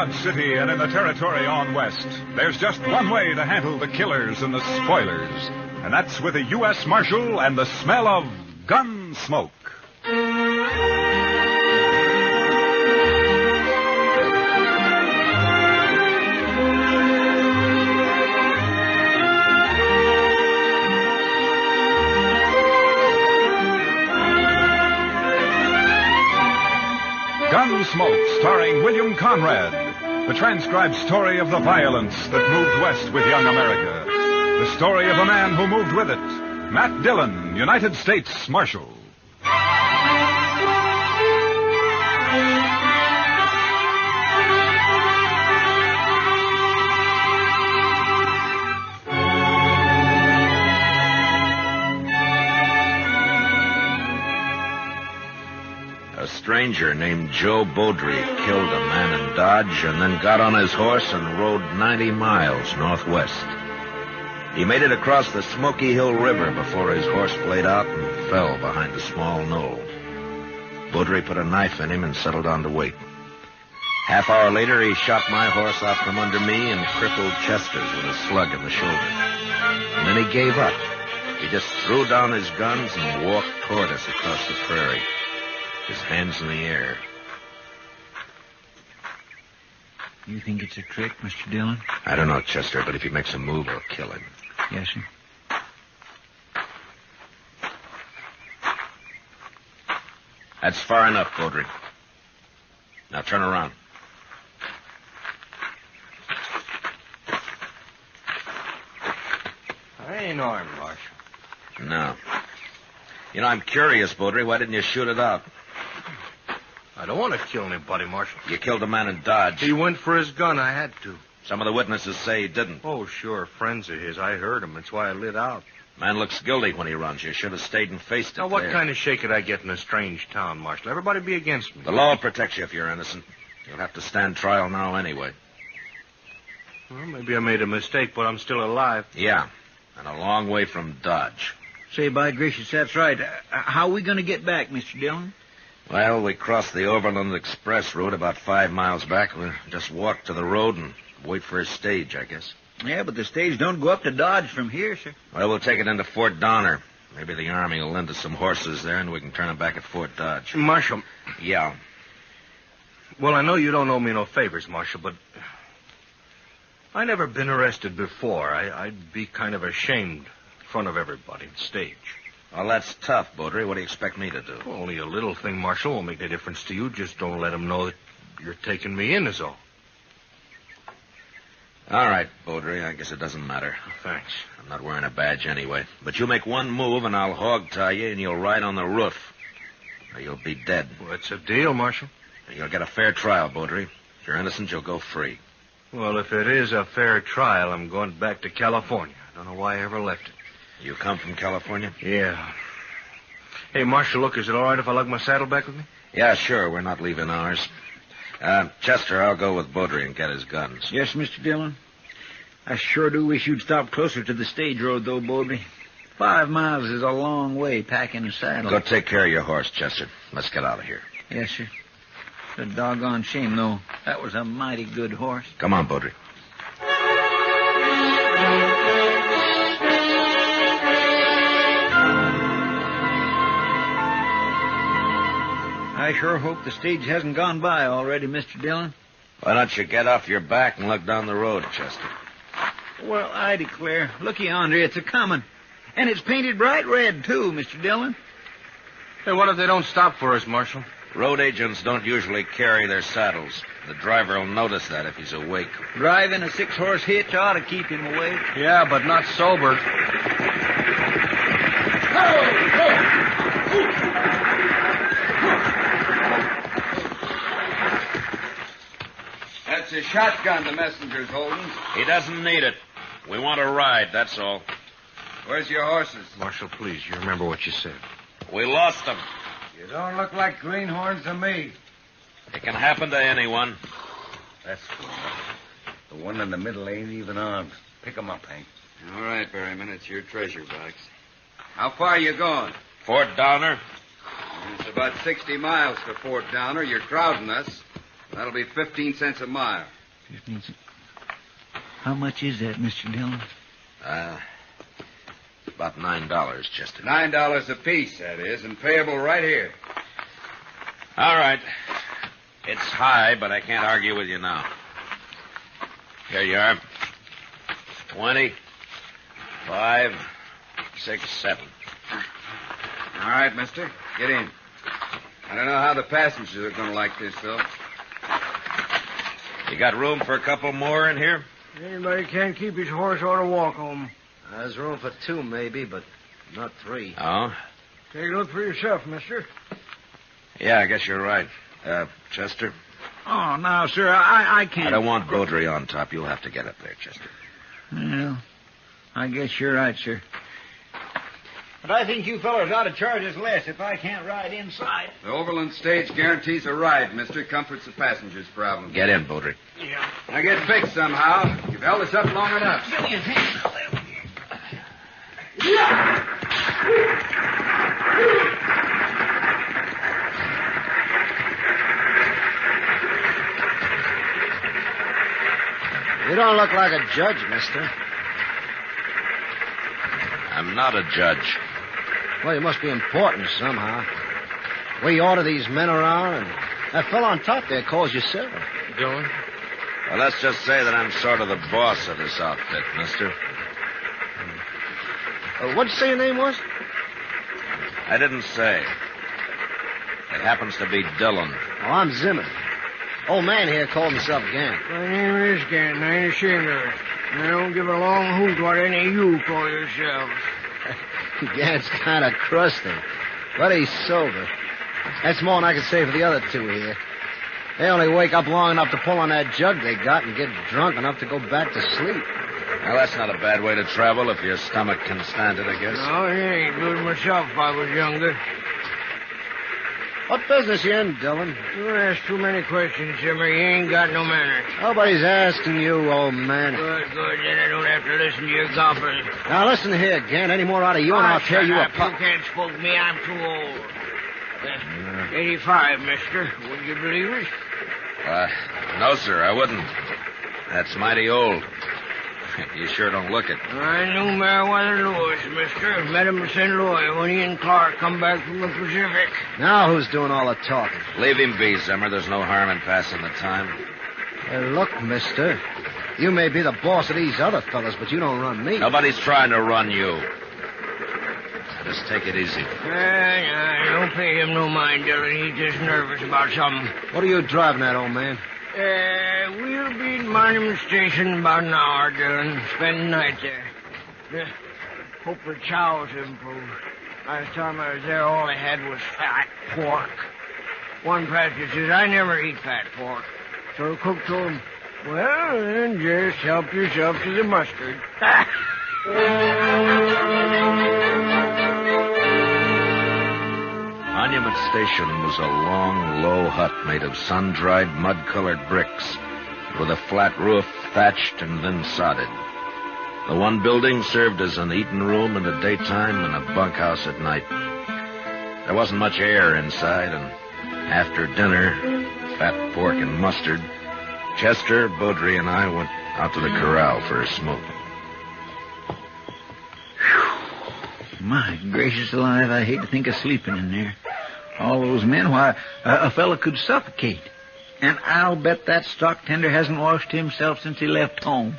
Dodge City and in the territory on west, there's just one way to handle the killers and the spoilers, and that's with a U.S. Marshal and the smell of Gunsmoke. Gunsmoke, starring William Conrad. The transcribed story of the violence that moved west with young America. The story of a man who moved with it. Matt Dillon, United States Marshal. A stranger named Joe Beaudry killed a man in Dodge and then got on his horse and rode 90 miles northwest. He made it across the Smoky Hill River before his horse played out and fell behind a small knoll. Beaudry put a knife in him and settled on to wait. Half hour later, he shot my horse out from under me and crippled Chester's with a slug in the shoulder. And then he gave up. He just threw down his guns and walked toward us across the prairie, his hands in the air. You think it's a trick, Mr. Dillon? I don't know, Chester, but if he makes a move, I'll kill him. Yes, sir. That's far enough, Beaudry. Now turn around. I ain't armed, Marshal. No. You know, I'm curious, Beaudry. Why didn't you shoot it out? I don't want to kill anybody, Marshal. You killed a man in Dodge. He went for his gun. I had to. Some of the witnesses say he didn't. Oh, sure. Friends of his. I heard him. That's why I lit out. Man looks guilty when he runs. You should have stayed and faced it. Now, what there. kind of shake could I get in a strange town, Marshal? Everybody be against me. The law will protect you if you're innocent. You'll have to stand trial now anyway. Well, maybe I made a mistake, but I'm still alive. Yeah, and a long way from Dodge. Say, by gracious, that's right. How are we going to get back, Mr. Dillon? Well, we crossed the Overland Express route about 5 miles back. We'll just walk to the road and wait for his stage, I guess. Yeah, but the stage don't go up to Dodge from here, sir. Well, we'll take it into Fort Donner. Maybe the Army will lend us some horses there, and we can turn them back at Fort Dodge. Marshal. Yeah. Well, I know you don't owe me no favors, Marshal, but I never been arrested before. I'd be kind of ashamed in front of everybody on stage. Well, that's tough, Beaudry. What do you expect me to do? Well, only a little thing, Marshal. Won't make any difference to you. Just don't let them know that you're taking me in is all. All right, Beaudry. I guess it doesn't matter. Thanks. I'm not wearing a badge anyway. But you make one move, and I'll hog-tie you, and you'll ride on the roof. Or you'll be dead. Well, it's a deal, Marshal. You'll get a fair trial, Beaudry. If you're innocent, you'll go free. Well, if it is a fair trial, I'm going back to California. I don't know why I ever left it. You come from California? Yeah. Hey, Marshal, look, is it all right if I lug my saddle back with me? Yeah, sure. We're not leaving ours. Chester, I'll go with Beaudry and get his guns. Yes, Mr. Dillon. I sure do wish you'd stop closer to the stage road, though, Beaudry. 5 miles is a long way packing a saddle. Go take care of your horse, Chester. Let's get out of here. Yes, sir. It's a doggone shame, though. That was a mighty good horse. Come on, Beaudry. I sure hope the stage hasn't gone by already, Mr. Dillon. Why don't you get off your back and look down the road, Chester? Well, I declare. Looky yonder, it's a-comin'. And it's painted bright red, too, Mr. Dillon. Hey, what if they don't stop for us, Marshal? Road agents don't usually carry their saddles. The driver will notice that if he's awake. Driving a 6-horse hitch ought to keep him awake. Yeah, but not sober. That's a shotgun the messenger's holding. He doesn't need it. We want to ride, that's all. Where's your horses? Marshal, please, you remember what you said. We lost them. You don't look like greenhorns to me. It can happen to anyone. That's good. The one in the middle ain't even armed. Pick 'em up, Hank. All right, Berryman, it's your treasure box. How far you going? Fort Donner. It's about 60 miles to Fort Downer. You're crowding us. That'll be 15 cents a mile. 15 cents. How much is that, Mr. Dillon? About $9, Chester. $9 apiece, that is, and payable right here. All right. It's high, but I can't argue with you now. Here you are. 20, 5, 6, 7. All right, mister. Get in. I don't know how the passengers are going to like this, though. You got room for a couple more in here? Anybody can't keep his horse ought to walk home. There's room for 2, maybe, but not 3. Oh? Take a look for yourself, mister. Yeah, I guess you're right. Chester? Oh, no, sir, I can't. I don't want Beaudry on top. You'll have to get up there, Chester. Well, I guess you're right, sir. But I think you fellas ought to charge us less if I can't ride inside. The Overland stage guarantees a ride, mister. Comforts the passengers' problem. Get in, Beaudry. Yeah. Now get fixed somehow. You've held us up long enough. Give me a hand. You don't look like a judge, mister. I'm not a judge. Well, you must be important somehow. We order these men around, and that fellow on top there calls you sir. Dillon? Well, let's just say that I'm sort of the boss of this outfit, mister. What'd you say your name was? I didn't say. It happens to be Dillon. Oh, I'm Zimmer. Old man here called himself Gant. My name is Gann. I ain't ashamed of it. I don't give a long hoot what any of you call yourselves. Gant's kind of crusty, but he's sober. That's more than I can say for the other 2 here. They only wake up long enough to pull on that jug they got and get drunk enough to go back to sleep. Well, that's not a bad way to travel if your stomach can stand it, I guess. No, it ain't. Do it myself if I was younger. What business you in, Dillon? You ask too many questions, Zimmer. You ain't got no manners. Nobody's asking you, old man. Good. Then I don't have to listen to your gobbling. Now, listen here, Gant. Any more out of you, and I'll tear you apart. You can't spook me. I'm too old. 85, mister. Would you believe it? No, sir, I wouldn't. That's mighty old. You sure don't look it. I knew Meriwether Lewis, mister. Met him in St. Louis when he and Clark come back from the Pacific. Now who's doing all the talking? Leave him be, Zimmer. There's no harm in passing the time. Look, mister. You may be the boss of these other fellas, but you don't run me. Nobody's trying to run you. Now, just take it easy. Don't pay him no mind, Dillon. He's just nervous about something. What are you driving at, old man? We'll be at Monument Station in about an hour, Dillon. Spend the night there. Hope the chows improve. Last time I was there, all I had was fat pork. One passenger says, I never eat fat pork. So the cook told him, well, then just help yourself to the mustard. Monument Station was a long, low hut made of sun-dried, mud-colored bricks, with a flat roof thatched and then sodded. The one building served as an eating room in the daytime and a bunkhouse at night. There wasn't much air inside, and after dinner, fat pork and mustard, Chester, Beaudry, and I went out to the corral for a smoke. My gracious alive, I hate to think of sleeping in there. All those men, why, a fella could suffocate. And I'll bet that stock tender hasn't washed himself since he left home.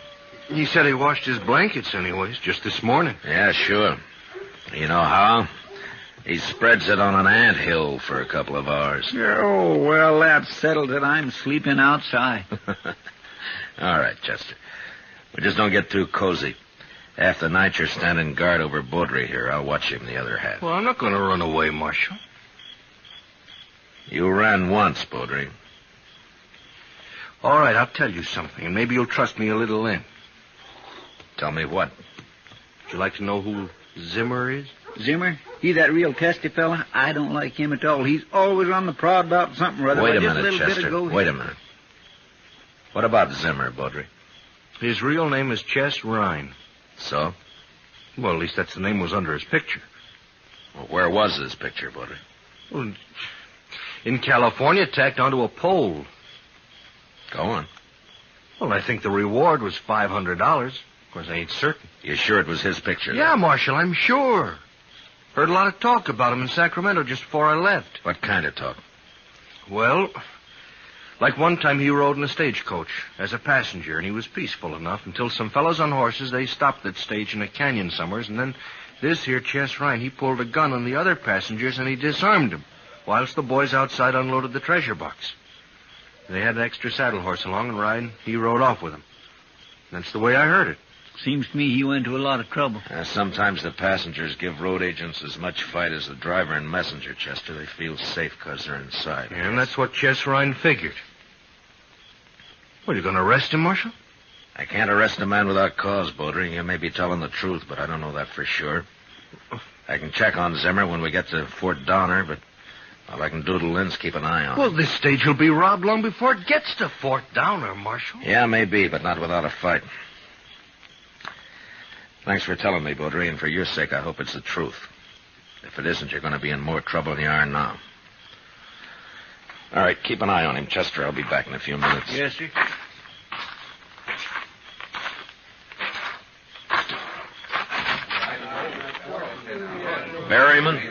He said he washed his blankets anyways, just this morning. Yeah, sure. You know how? He spreads it on an anthill for a couple of hours. Oh, well, that settles it. I'm sleeping outside. All right, Chester. We just don't get too cozy. Half the night you're standing guard over Beaudry here. I'll watch him the other half. Well, I'm not going to run away, Marshal. You ran once, Beaudry. All right, I'll tell you something, and maybe you'll trust me a little then. Tell me what? Would you like to know who Zimmer is? Zimmer? He that real testy fella? I don't like him at all. He's always on the prod about something or other. Wait a Just minute, little bit Chester. ago, Wait a minute. What about Zimmer, Beaudry? His real name is Chess Rhine. So? Well, at least that's the name was under his picture. Well, where was his picture, Beaudry? Well, in California, tacked onto a pole. Go on. Well, I think the reward was $500. Of course, I ain't certain. You sure it was his picture? Yeah, Marshal, I'm sure. Heard a lot of talk about him in Sacramento just before I left. What kind of talk? Well, like one time he rode in a stagecoach as a passenger, and he was peaceful enough until some fellows on horses, they stopped that stage in a canyon somewheres, and then this here Chess Ryan, he pulled a gun on the other passengers, and he disarmed them, whilst the boys outside unloaded the treasure box. They had an extra saddle horse along, and Ryan, he rode off with them. That's the way I heard it. Seems to me he went to a lot of trouble. Sometimes the passengers give road agents as much fight as the driver and messenger, Chester. They feel safe because they're inside. Yeah, and that's what Chess Ryan figured. What, you going to arrest him, Marshal? I can't arrest a man without cause, Baudry. You may be telling the truth, but I don't know that for sure. I can check on Zimmer when we get to Fort Donner, but all I can do to Lynn's keep an eye on him. Well, this stage will be robbed long before it gets to Fort Donner, Marshal. Yeah, maybe, but not without a fight. Thanks for telling me, Baudry, and for your sake, I hope it's the truth. If it isn't, you're going to be in more trouble than you are now. All right, keep an eye on him, Chester. I'll be back in a few minutes. Yes, sir. Berryman?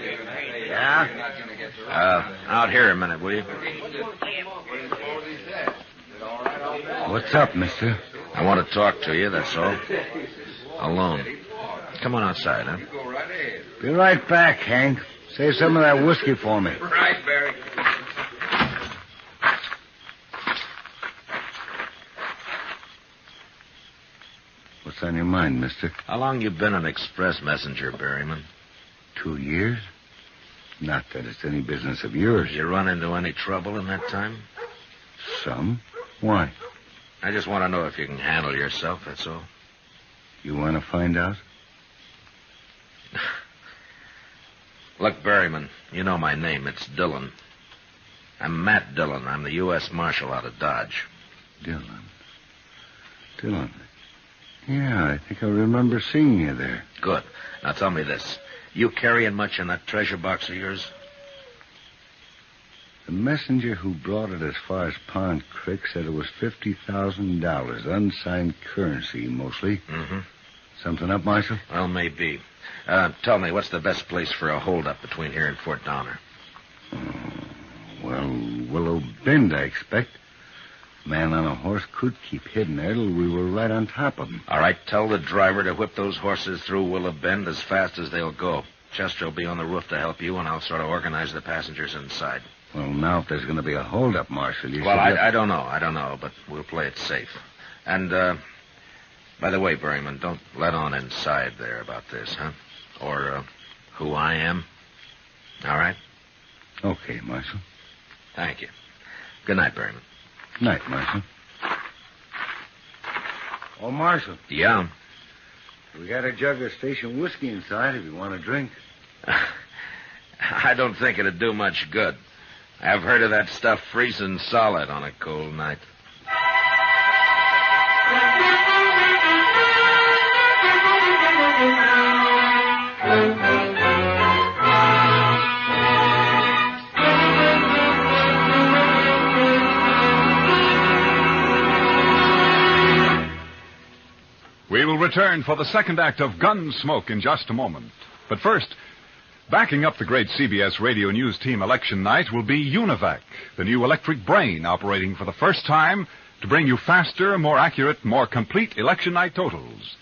Yeah? Out here a minute, will you? What's up, mister? I want to talk to you, that's all. Alone. Come on outside, huh? Be right back, Hank. Save some of that whiskey for me. Right, Barry. What's on your mind, mister? How long you been an express messenger, Berryman? 2 years? Not that it's any business of yours. You run into any trouble in that time? Some? Why? I just want to know if you can handle yourself, that's all. You want to find out? Look, Berryman, you know my name. It's Dillon. I'm Matt Dillon. I'm the U.S. Marshal out of Dodge. Dillon. Yeah, I think I remember seeing you there. Good. Now tell me this. You carrying much in that treasure box of yours? The messenger who brought it as far as Pond Creek said it was $50,000, unsigned currency mostly. Mm-hmm. Something up, Marshal? Well, maybe. Tell me, what's the best place for a holdup between here and Fort Donner? Well, Willow Bend, I expect. Man on a horse could keep hidden there till we were right on top of him. All right, tell the driver to whip those horses through Willow Bend as fast as they'll go. Chester will be on the roof to help you, and I'll sort of organize the passengers inside. Well, now, if there's going to be a holdup, Marshal, you Well, should... I don't know, but we'll play it safe. And, by the way, Berryman, don't let on inside there about this, huh? Or, who I am. All right? Okay, Marshal. Thank you. Good night, Berryman. Night, Marshal. Oh, Marshal, Yeah? we got a jug of station whiskey inside if you want a drink. I don't think it'd do much good. I've heard of that stuff freezing solid on a cold night. We will return for the second act of Gunsmoke in just a moment. But first, backing up the great CBS Radio News Team election night will be Univac, the new electric brain operating for the first time to bring you faster, more accurate, more complete election night totals.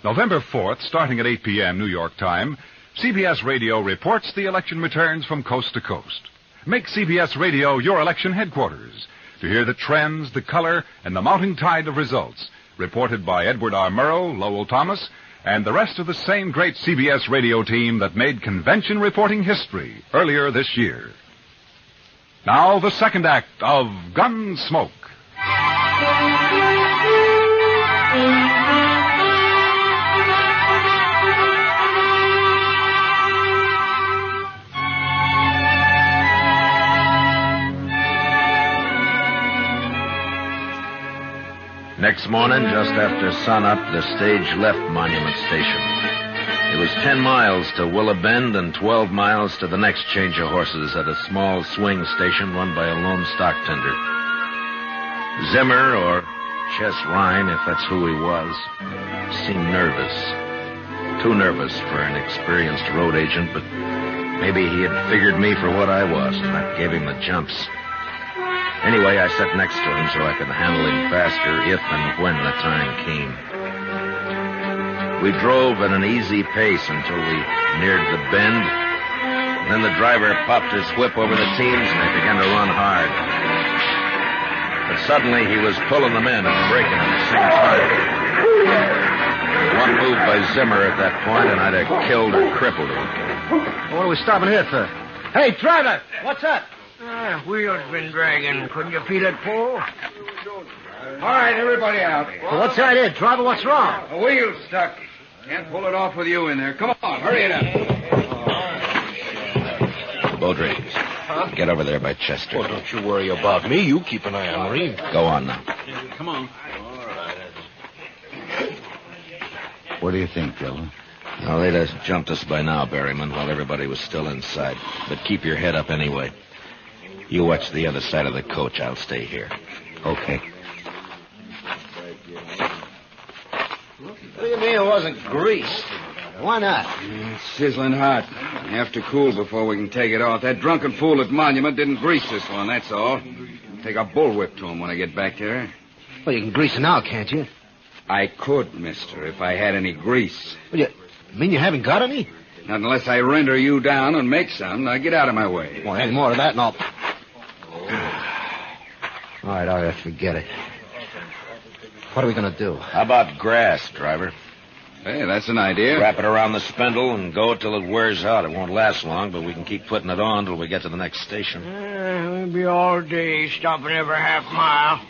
November 4th, starting at 8 p.m. New York time, CBS Radio reports the election returns from coast to coast. Make CBS Radio your election headquarters to hear the trends, the color, and the mounting tide of results, reported by Edward R. Murrow, Lowell Thomas, and the rest of the same great CBS radio team that made convention reporting history earlier this year. Now, the second act of Gunsmoke. Next morning, just after sunup, the stage left Monument Station. It was 10 miles to Willow Bend and 12 miles to the next change of horses at a small swing station run by a lone stock tender. Zimmer, or Chess Ryan, if that's who he was, seemed nervous. Too nervous for an experienced road agent, but maybe he had figured me for what I was, and that gave him the jumps. Anyway, I sat next to him so I could handle him faster if and when the time came. We drove at an easy pace until we neared the bend. Then the driver popped his whip over the teams, and they began to run hard. But suddenly he was pulling them in and braking at the same time. One move by Zimmer at that point, and I'd have killed or crippled him. What are we stopping here for? Hey, driver, what's up? Wheels been dragging. Couldn't you feel it pull? All right, everybody out. Well, what's the idea, driver? What's wrong? The wheel's stuck. Can't pull it off with you in there. Come on, hurry it up. Baudry, get over there by Chester. Well, don't you worry about me. You keep an eye on Marine. Go on now. Come on. What do you think, Dillon? No, they'd have jumped us by now, Berryman, while everybody was still inside. But keep your head up anyway. You watch the other side of the coach. I'll stay here. Okay. What do you mean it wasn't greased? Why not? It's sizzling hot. We have to cool before we can take it off. That drunken fool at Monument didn't grease this one, that's all. Take a bullwhip to him when I get back there. Well, you can grease it now, can't you? I could, mister, if I had any grease. Well, you mean you haven't got any? Not unless I render you down and make some. Now get out of my way. Well, any more of that and I'll... All right, forget it. What are we going to do? How about grass, driver? Hey, that's an idea. Wrap it around the spindle and go till it wears out. It won't last long, but we can keep putting it on till we get to the next station. We'll be all day stopping every half mile.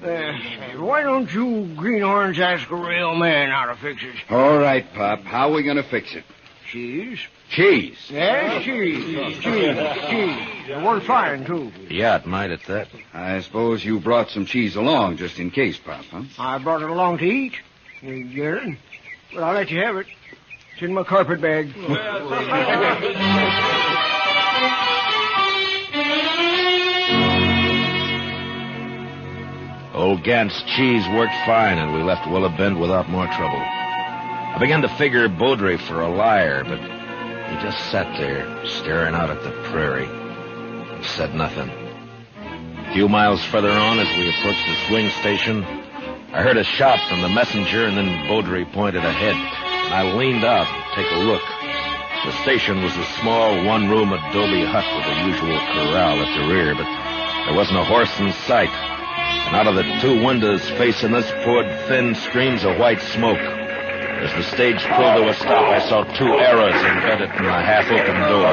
Why don't you greenhorns ask a real man how to fix it? All right, Pop. How are we going to fix it? Cheese? Cheese. Yes, cheese. Cheese. One fine, too. Yeah, it might at that. I suppose you brought some cheese along just in case, Pop, huh? I brought it along to eat. You get it? But I'll let you have it. It's in my carpet bag. Old Gant's cheese worked fine, and we left Willow Bend without more trouble. I began to figure Baudry for a liar, but he just sat there, staring out at the prairie, and said nothing. A few miles further on, as we approached the swing station, I heard a shout from the messenger, and then Baudry pointed ahead, and I leaned out to take a look. The station was a small one-room adobe hut with the usual corral at the rear, but there wasn't a horse in sight. And out of the two windows facing us poured thin streams of white smoke. As the stage pulled to a stop, I saw two arrows embedded in the half-open door.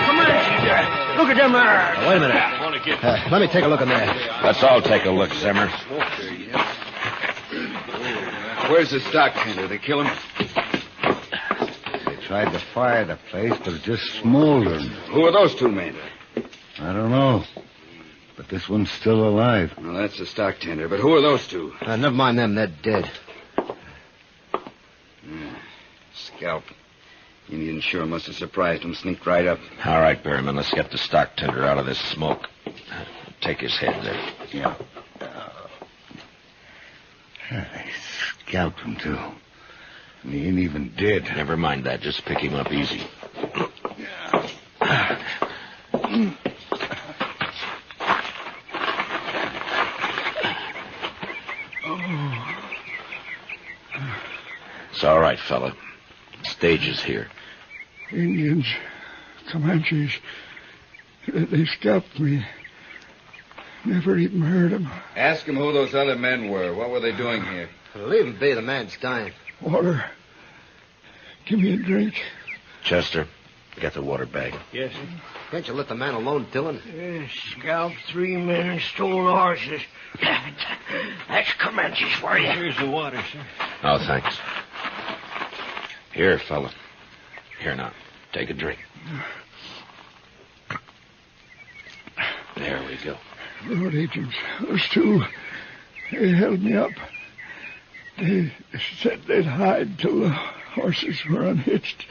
Come on, look at them arrows. Wait a minute. Let me take a look in there. Let's all take a look, Zimmer. Where's the stock tender? They kill him? They tried to fire the place, but it just smoldered. Who are those two men? I don't know. But this one's still alive. Well, that's the stock tender. But who are those two? Never mind them. They're dead. Scalp. Indian sure must have surprised him. Sneaked right up. All right, Berryman, let's get the stock tender out of this smoke. Take his head there. Yeah. They scalped him, too. And he ain't even dead. Never mind that. Just pick him up easy. It's all right, fella. Stage is here. Indians, Comanches, they scalped me. Never even heard them. Ask him who those other men were. What were they doing here? Leave him be. The man's dying. Water. Give me a drink. Chester, get the water bag. Yes, sir. Can't you let the man alone, Dillon? Scalped 3 men and stole the horses. That's Comanches for you. Here's the water, sir. Oh, thanks. Here, fella. Here now. Take a drink. There we go. Road agents, those two, they held me up. They said they'd hide till the horses were unhitched.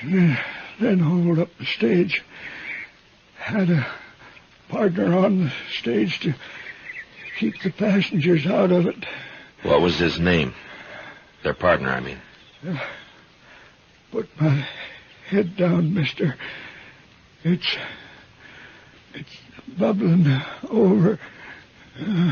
And then hold up the stage. Had a partner on the stage to keep the passengers out of it. What was his name? Their partner, I mean. Put my head down, mister. It's bubbling over. The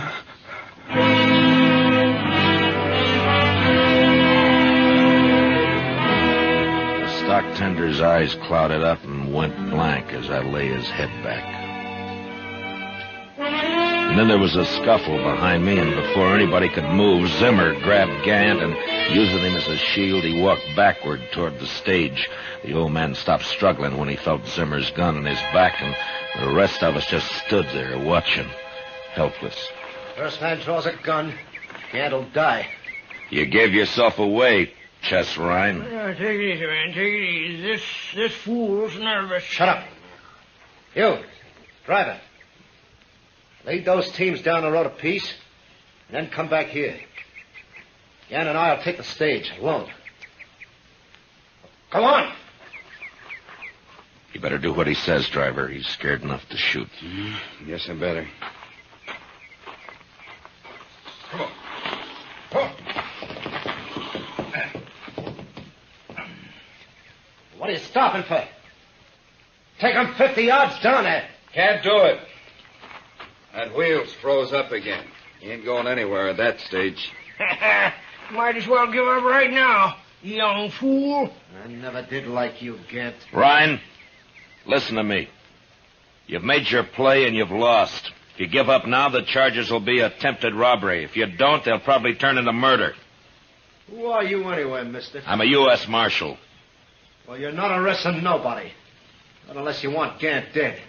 stock tender's eyes clouded up and went blank as I lay his head back. And then there was a scuffle behind me, and before anybody could move, Zimmer grabbed Gant, and using him as a shield, he walked backward toward the stage. The old man stopped struggling when he felt Zimmer's gun in his back, and the rest of us just stood there watching, helpless. First man draws a gun, Gant'll die. You gave yourself away, Chess Ryan. Take it easy, man. Take it easy. This fool's nervous. Shut up. You, driver. Lead those teams down the road a piece, and then come back here. Yan and I'll take the stage alone. Come on! You better do what he says, driver. He's scared enough to shoot. Guess I better. What are you stopping for? Take him 50 yards down there. Can't do it. That wheel's froze up again. He ain't going anywhere at that stage. Might as well give up right now, you young fool. I never did like you, Gant. Ryan, listen to me. You've made your play and you've lost. If you give up now, the charges will be attempted robbery. If you don't, they'll probably turn into murder. Who are you anyway, mister? I'm a U.S. Marshal. Well, you're not arresting nobody. Not unless you want Gant dead.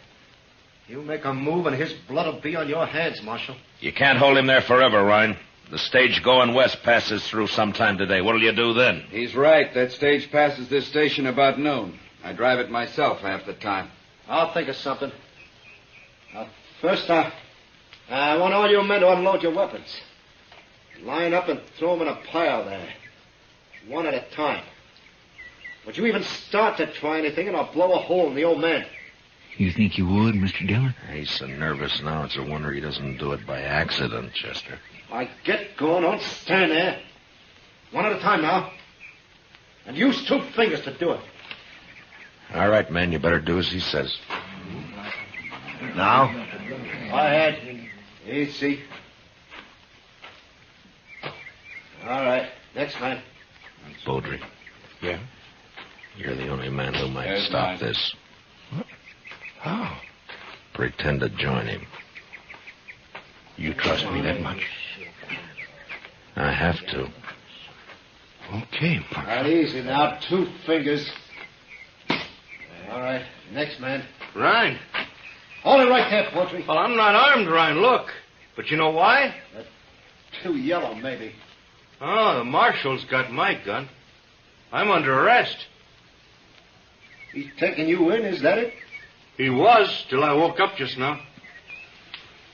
You make a move and his blood will be on your hands, Marshal. You can't hold him there forever, Ryan. The stage going west passes through sometime today. What'll you do then? He's right. That stage passes this station about noon. I drive it myself half the time. I'll think of something. First, I want all you men to unload your weapons. Line up and throw them in a pile there. One at a time. Would you even start to try anything, and I'll blow a hole in the old man. You think you would, Mr. Dillon? He's so nervous now, it's a wonder he doesn't do it by accident, Chester. I get going, don't stand there. One at a time now. And use 2 fingers to do it. All right, man, you better do as he says. Now? Go ahead. Easy. All right. Next man. Beaudry. Yeah? You're the only man who might There's stop mine. this. How? Pretend to join him. You trust me that much? I have to. Okay, All right, easy now. 2 fingers. All right. Next man. Ryan. Hold it right there, Poultry. Well, I'm not armed, Ryan, look. But you know why? Too yellow, maybe. Oh, the marshal's got my gun. I'm under arrest. He's taking you in, is that it? He was, till I woke up just now.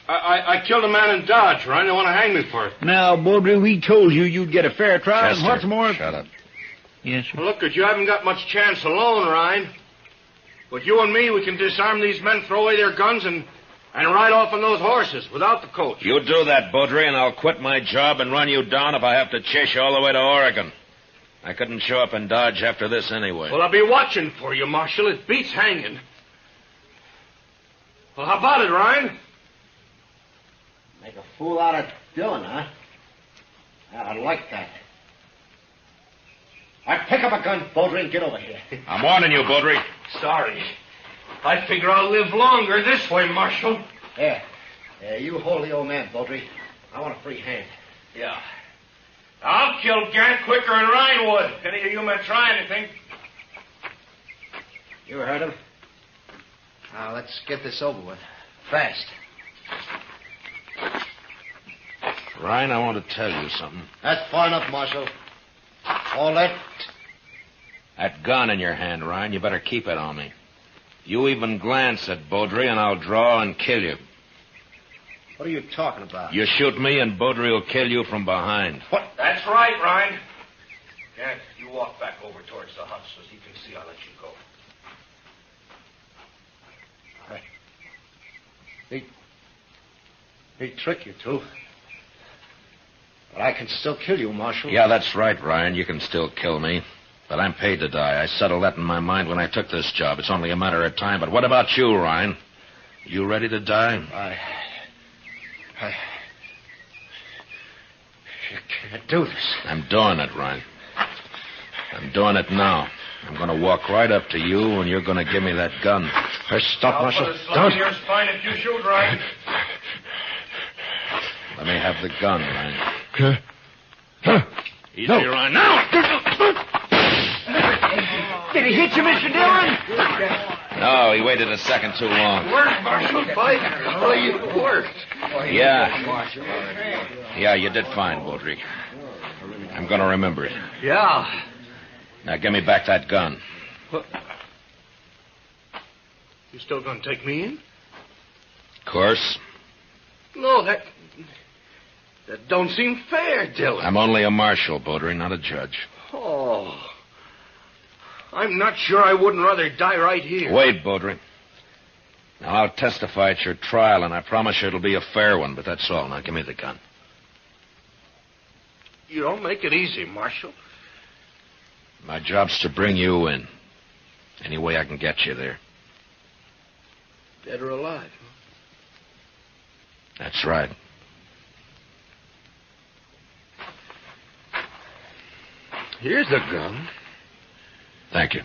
I killed a man in Dodge, Ryan. They want to hang me for it. Now, Beaudry, we told you you'd get a fair trial, Chester, and what's more... shut up. Yes, sir. Well, look, you haven't got much chance alone, Ryan. But you and me, we can disarm these men, throw away their guns, and ride off on those horses without the coach. You do that, Beaudry, and I'll quit my job and run you down if I have to chase you all the way to Oregon. I couldn't show up in Dodge after this anyway. Well, I'll be watching for you, Marshal. It beats hanging. Well, how about it, Ryan? Make a fool out of Dillon, huh? I like that. All right, pick up a gun, Beaudry, and get over here. I'm warning you, Beaudry. Sorry. I figure I'll live longer this way, Marshal. Here. You hold the old man, Beaudry. I want a free hand. Yeah. I'll kill Gant quicker than Ryan would. If any of you men try anything. You heard him. Now, let's get this over with. Fast. Ryan, I want to tell you something. That's far enough, Marshal. All that... That gun in your hand, Ryan, you better keep it on me. You even glance at Beaudry, and I'll draw and kill you. What are you talking about? You shoot me, and Beaudry will kill you from behind. What? That's right, Ryan. Gant, you walk back over towards the hut so he can see I'll let you go. He'd trick you, too. But I can still kill you, Marshal. Yeah, that's right, Ryan. You can still kill me. But I'm paid to die. I settled that in my mind when I took this job. It's only a matter of time. But what about you, Ryan? You ready to die? You can't do this. I'm doing it, Ryan. I'm doing it now. I'm going to walk right up to you, and you're going to give me that gun. Stop, Marshal. I'll put a slug in your spine if you shoot, Ryan. Let me have the gun, Ryan. Easy, No. Ryan. Now! Did he hit you, Mr. Dillon? No, he waited a second too long. Worked, Marshal. By you worked. Yeah, you did fine, Baudry. I'm going to remember it. Yeah. Now, give me back that gun. You still going to take me in? Of course. No, that don't seem fair, Dillon. I'm only a marshal, Baudry, not a judge. Oh. I'm not sure I wouldn't rather die right here. Wait, Baudry. Now, I'll testify at your trial, and I promise you it'll be a fair one, but that's all. Now, give me the gun. You don't make it easy, Marshal. My job's to bring you in. Any way I can get you there. Dead or alive, huh? That's right. Here's the gun. Thank you.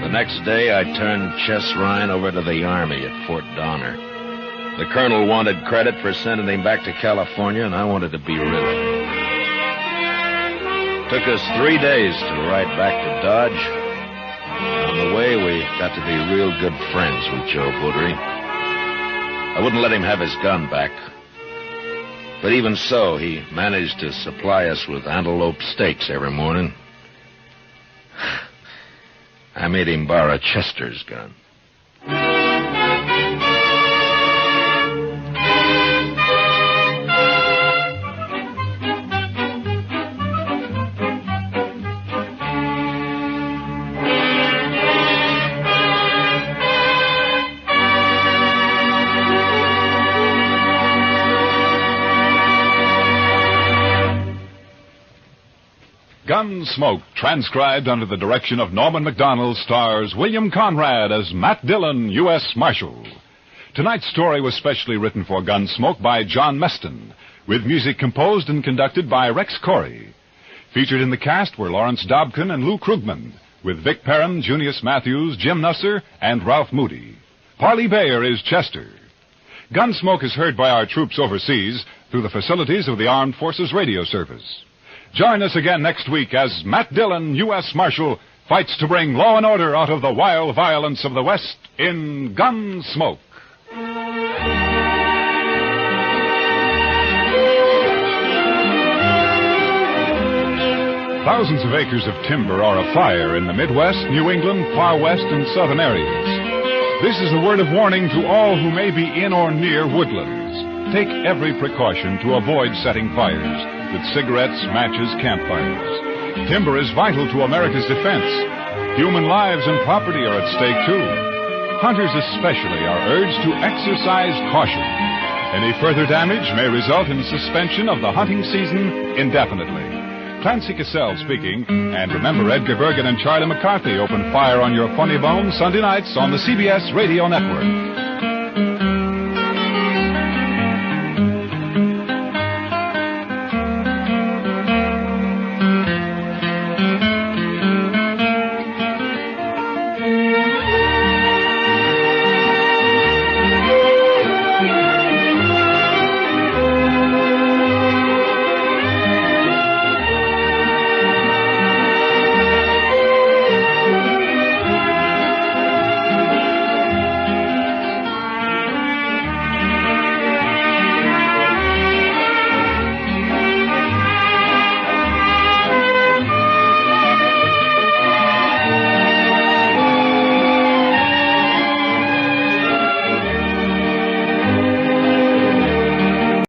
The next day, I turned Chess Ryan over to the Army at Fort Donner. The colonel wanted credit for sending him back to California, and I wanted to be rid of him. Took us 3 days to ride back to Dodge. On the way, we got to be real good friends with Joe Baudry. I wouldn't let him have his gun back. But even so, he managed to supply us with antelope steaks every morning. I made him borrow Chester's gun. Gunsmoke, transcribed under the direction of Norman MacDonald, stars William Conrad as Matt Dillon, U.S. Marshal. Tonight's story was specially written for Gunsmoke by John Meston, with music composed and conducted by Rex Corey. Featured in the cast were Lawrence Dobkin and Lou Krugman, with Vic Perrin, Junius Matthews, Jim Nusser, and Ralph Moody. Parley Bayer is Chester. Gunsmoke is heard by our troops overseas through the facilities of the Armed Forces Radio Service. Join us again next week as Matt Dillon, U.S. Marshal, fights to bring law and order out of the wild violence of the West in Gunsmoke. Thousands of acres of timber are afire in the Midwest, New England, far west, and southern areas. This is a word of warning to all who may be in or near woodlands. Take every precaution to avoid setting fires with cigarettes, matches, campfires. Timber is vital to America's defense. Human lives and property are at stake, too. Hunters especially are urged to exercise caution. Any further damage may result in suspension of the hunting season indefinitely. Clancy Cassell speaking, and remember Edgar Bergen and Charlie McCarthy open fire on your funny bone Sunday nights on the CBS Radio Network.